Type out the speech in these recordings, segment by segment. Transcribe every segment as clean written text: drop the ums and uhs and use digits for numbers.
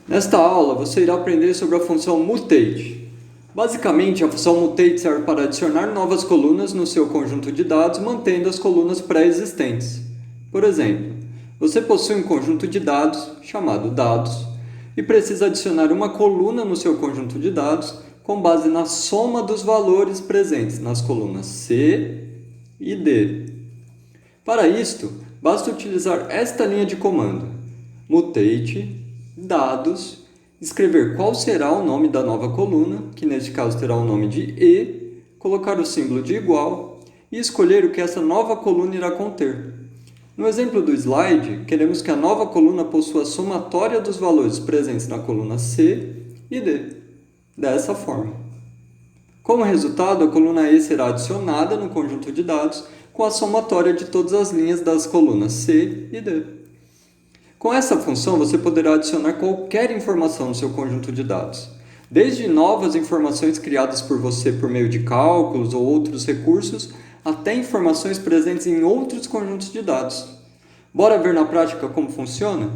Nesta aula, você irá aprender sobre a função mutate. Basicamente, a função mutate serve para adicionar novas colunas no seu conjunto de dados, mantendo as colunas pré-existentes. Por exemplo, você possui um conjunto de dados, chamado dados, e precisa adicionar uma coluna no seu conjunto de dados com base na soma dos valores presentes nas colunas C e D. Para isto, basta utilizar esta linha de comando: mutate dados, escrever qual será o nome da nova coluna, que neste caso terá o nome de E, colocar o símbolo de igual e escolher o que essa nova coluna irá conter. No exemplo do slide, queremos que a nova coluna possua a somatória dos valores presentes na coluna C e D, dessa forma. Como resultado, a coluna E será adicionada no conjunto de dados com a somatória de todas as linhas das colunas C e D. Com essa função, você poderá adicionar qualquer informação no seu conjunto de dados, desde novas informações criadas por você por meio de cálculos ou outros recursos, até informações presentes em outros conjuntos de dados. Bora ver na prática como funciona?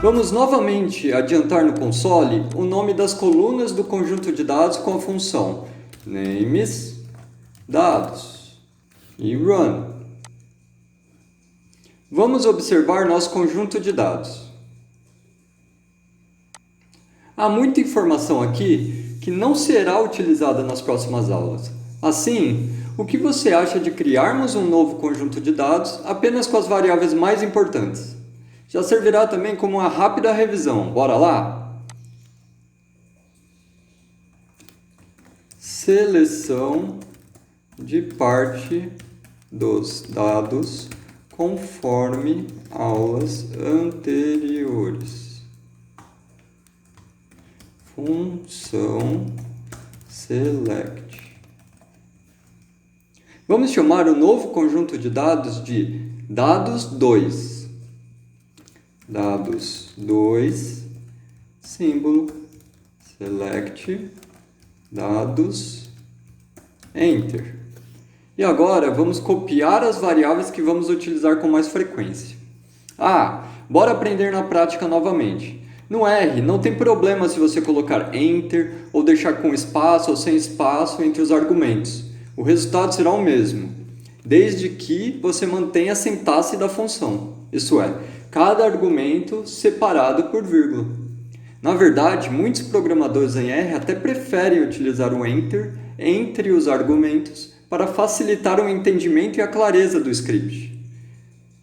Vamos novamente adiantar no console o nome das colunas do conjunto de dados com a função names dados e run. Vamos observar nosso conjunto de dados. Há muita informação aqui que não será utilizada nas próximas aulas. Assim, o que você acha de criarmos um novo conjunto de dados apenas com as variáveis mais importantes? Já servirá também como uma rápida revisão. Bora lá? Seleção de parte dos dados conforme aulas anteriores. Função select. Vamos chamar o novo conjunto de dados de dados2. Dados2, símbolo, select, dados, enter. E agora vamos copiar as variáveis que vamos utilizar com mais frequência. Bora aprender na prática novamente. No R, não tem problema se você colocar enter ou deixar com espaço ou sem espaço entre os argumentos. O resultado será o mesmo, desde que você mantenha a sintaxe da função, isso é, cada argumento separado por vírgula. Na verdade, muitos programadores em R até preferem utilizar o enter entre os argumentos para facilitar o entendimento e a clareza do script.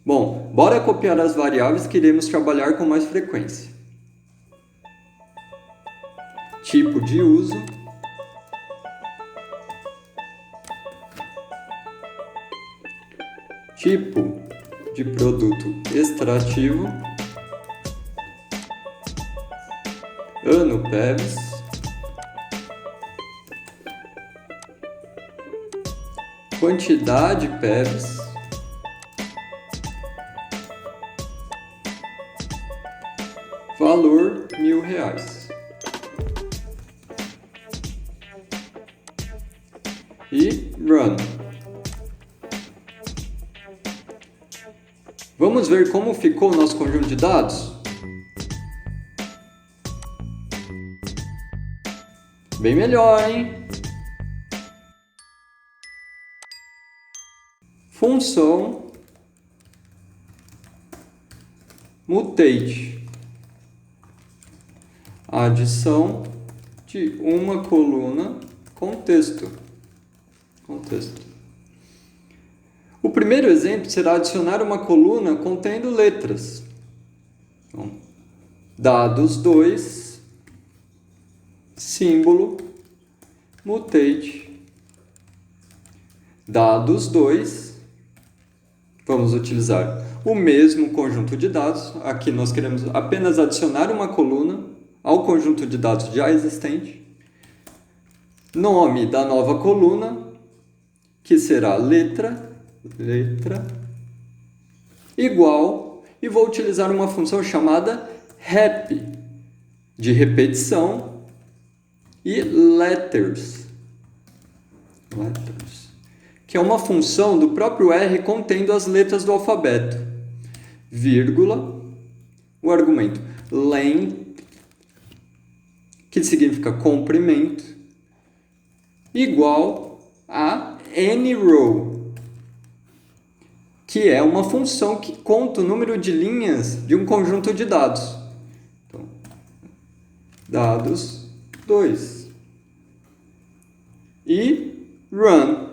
Bom, bora copiar as variáveis que iremos trabalhar com mais frequência. Tipo de uso, tipo de produto extrativo, ano PEVs, quantidade PEVs, valor R$1.000 e run. Vamos ver como ficou o nosso conjunto de dados? Bem melhor, hein? Função mutate. Adição de uma coluna com texto. O primeiro exemplo será adicionar uma coluna contendo letras. Então, dados2, símbolo, mutate, dados2. Vamos utilizar o mesmo conjunto de dados. Aqui nós queremos apenas adicionar uma coluna ao conjunto de dados já existente. Nome da nova coluna, que será letra, igual, e vou utilizar uma função chamada rep, de repetição, e letters, que é uma função do próprio R contendo as letras do alfabeto, vírgula, o argumento length, que significa comprimento, igual a anyRow, que é uma função que conta o número de linhas de um conjunto de dados. Então, dados 2. E run.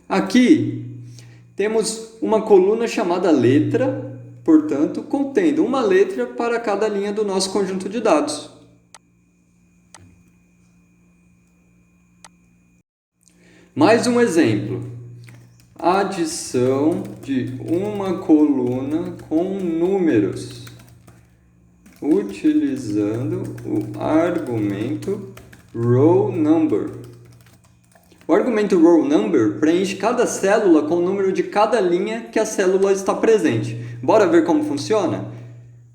Aqui temos uma coluna chamada letra, portanto, contendo uma letra para cada linha do nosso conjunto de dados. Mais um exemplo. Adição de uma coluna com números, utilizando o argumento row number. O argumento row number preenche cada célula com o número de cada linha que a célula está presente. Bora ver como funciona?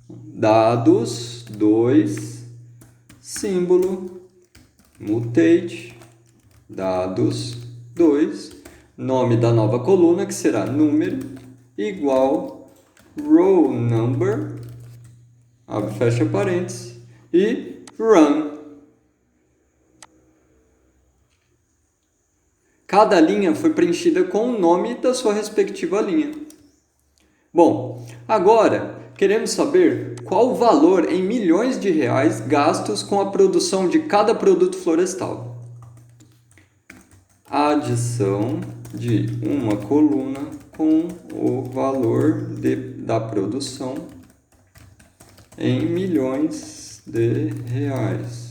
Dados 2, símbolo, mutate, dados 2, nome da nova coluna, que será número, igual row number, abre e fecha parênteses, e run. Cada linha foi preenchida com o nome da sua respectiva linha. Bom, agora queremos saber qual o valor em milhões de reais gastos com a produção de cada produto florestal. A adição de uma coluna com o valor da produção em milhões de reais.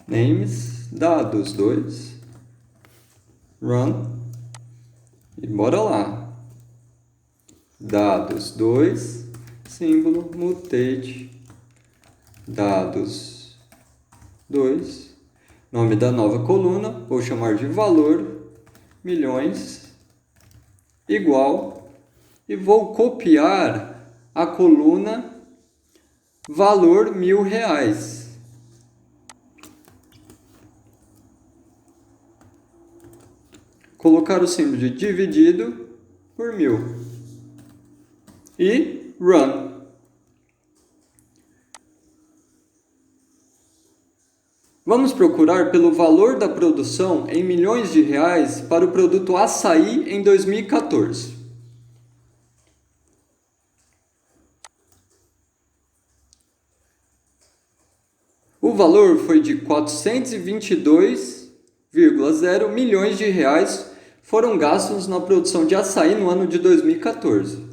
Names, dados 2, run, e bora lá. Dados 2, símbolo, mutate, dados 2, nome da nova coluna, vou chamar de valor, milhões, igual, e vou copiar a coluna valor R$1.000. Colocar o símbolo de dividido por 1.000. E run. Vamos procurar pelo valor da produção em milhões de reais para o produto açaí em 2014. O valor foi de 422,0 milhões de reais foram gastos na produção de açaí no ano de 2014.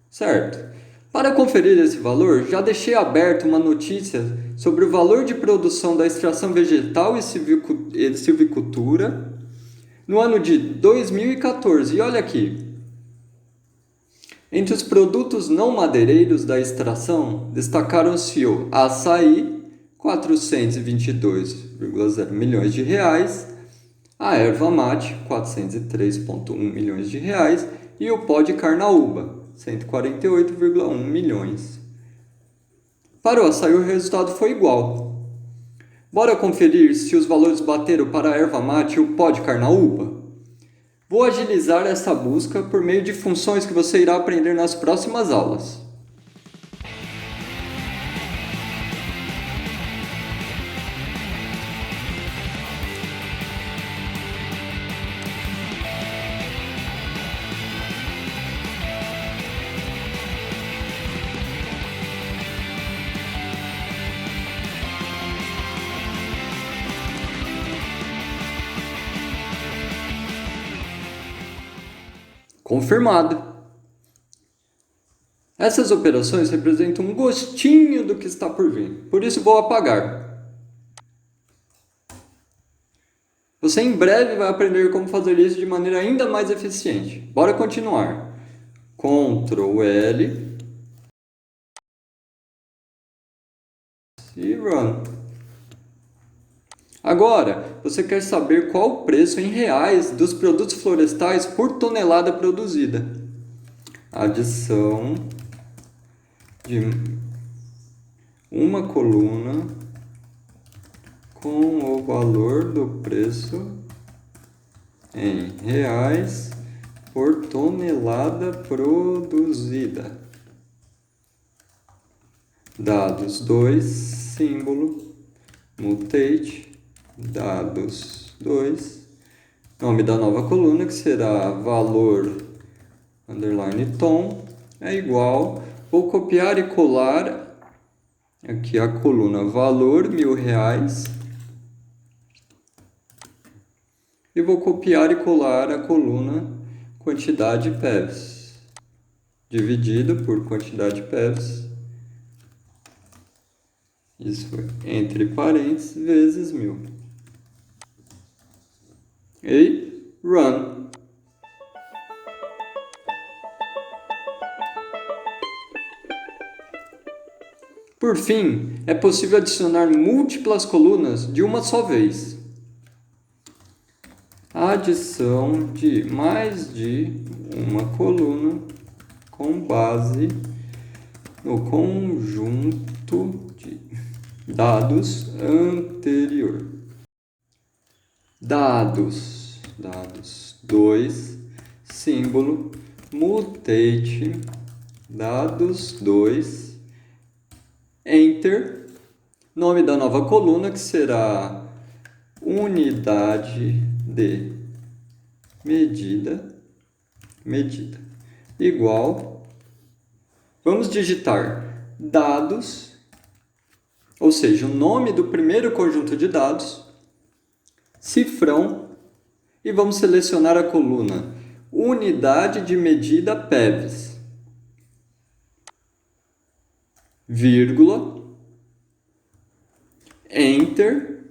Certo? Para conferir esse valor, já deixei aberto uma notícia sobre o valor de produção da extração vegetal e silvicultura no ano de 2014. E olha aqui. Entre os produtos não madeireiros da extração, destacaram-se o açaí, 422,0 milhões de reais, a erva mate, 403,1 milhões de reais e o pó de carnaúba, 148,1 milhões. Para o açaí, o resultado foi igual. Bora conferir se os valores bateram para a erva mate e o pó de carnaúba? Vou agilizar essa busca por meio de funções que você irá aprender nas próximas aulas. Confirmado. Essas operações representam um gostinho do que está por vir, por isso vou apagar. Você em breve vai aprender como fazer isso de maneira ainda mais eficiente. Bora continuar. Ctrl L e run. Agora, você quer saber qual o preço em reais dos produtos florestais por tonelada produzida. Adição de uma coluna com o valor do preço em reais por tonelada produzida. Dados 2, símbolo, mutate, dados 2, nome da nova coluna, que será valor, underline tom, é igual, vou copiar e colar aqui a coluna valor R$1.000 e vou copiar e colar a coluna quantidade PEVs, dividido por quantidade PEVs, isso entre parênteses, vezes 1.000. E run. Por fim, é possível adicionar múltiplas colunas de uma só vez. A adição de mais de uma coluna com base no conjunto de dados anterior. Dados 2, símbolo, mutate, dados 2, enter, nome da nova coluna, que será unidade de medida, igual, vamos digitar dados, ou seja, o nome do primeiro conjunto de dados, cifrão, e vamos selecionar a coluna unidade de medida PEVs, vírgula, enter,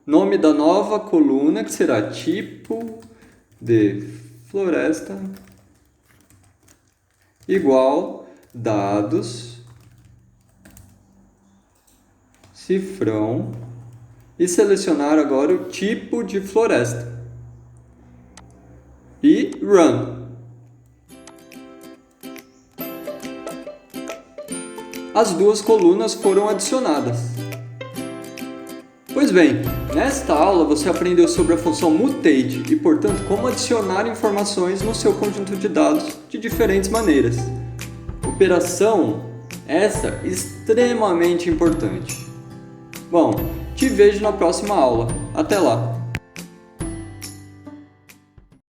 nome da nova coluna, que será tipo de floresta, igual dados, cifrão, e selecionar agora o tipo de floresta. E run. As duas colunas foram adicionadas. Pois bem, nesta aula você aprendeu sobre a função mutate e, portanto, como adicionar informações no seu conjunto de dados de diferentes maneiras. Operação essa extremamente importante. Bom, te vejo na próxima aula. Até lá!